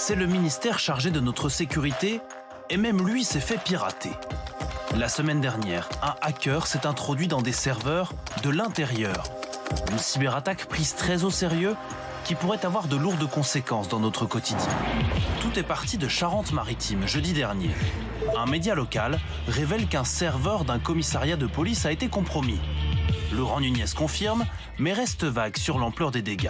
c'est le ministère chargé de notre sécurité et même lui s'est fait pirater. La semaine dernière, un hacker s'est introduit dans des serveurs de l'intérieur. Une cyberattaque prise très au sérieux qui pourrait avoir de lourdes conséquences dans notre quotidien. Tout est parti de Charente-Maritime jeudi dernier. Un média local révèle qu'un serveur d'un commissariat de police a été compromis. Laurent Nunez confirme, mais reste vague sur l'ampleur des dégâts.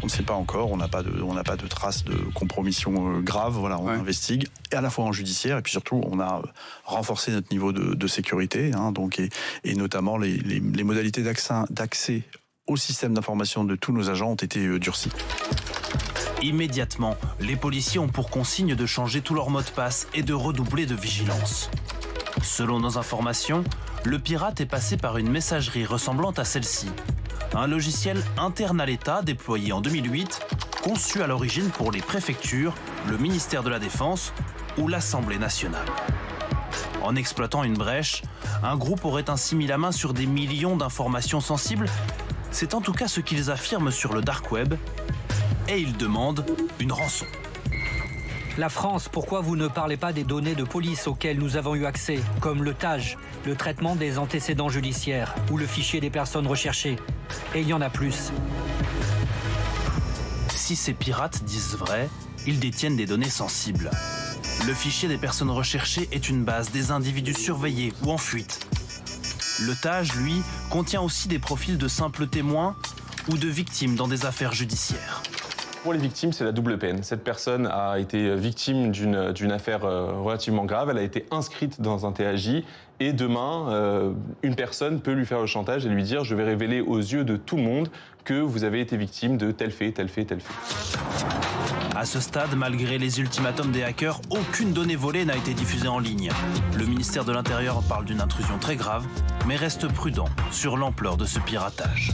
On ne sait pas encore, on n'a pas de traces de compromission grave, voilà, on investigue, et à la fois en judiciaire, et puis surtout on a renforcé notre niveau de sécurité, donc, et notamment les modalités d'accès au système d'information de tous nos agents ont été durcies. Immédiatement, les policiers ont pour consigne de changer tous leurs mots de passe et de redoubler de vigilance. Selon nos informations, le pirate est passé par une messagerie ressemblant à celle-ci. Un logiciel interne à l'État déployé en 2008, conçu à l'origine pour les préfectures, le ministère de la Défense ou l'Assemblée nationale. En exploitant une brèche, un groupe aurait ainsi mis la main sur des millions d'informations sensibles. C'est en tout cas ce qu'ils affirment sur le dark web. Et ils demandent une rançon. La France, pourquoi vous ne parlez pas des données de police auxquelles nous avons eu accès, comme le TAJ, le traitement des antécédents judiciaires, ou le fichier des personnes recherchées? Et il y en a plus. Si ces pirates disent vrai, ils détiennent des données sensibles. Le fichier des personnes recherchées est une base des individus surveillés ou en fuite. Le TAJ, lui, contient aussi des profils de simples témoins ou de victimes dans des affaires judiciaires. Pour les victimes, c'est la double peine. Cette personne a été victime d'une affaire relativement grave, elle a été inscrite dans un TAJ et demain, une personne peut lui faire le chantage et lui dire « je vais révéler aux yeux de tout le monde que vous avez été victime de tel fait, tel fait, tel fait ». À ce stade, malgré les ultimatums des hackers, aucune donnée volée n'a été diffusée en ligne. Le ministère de l'Intérieur parle d'une intrusion très grave, mais reste prudent sur l'ampleur de ce piratage.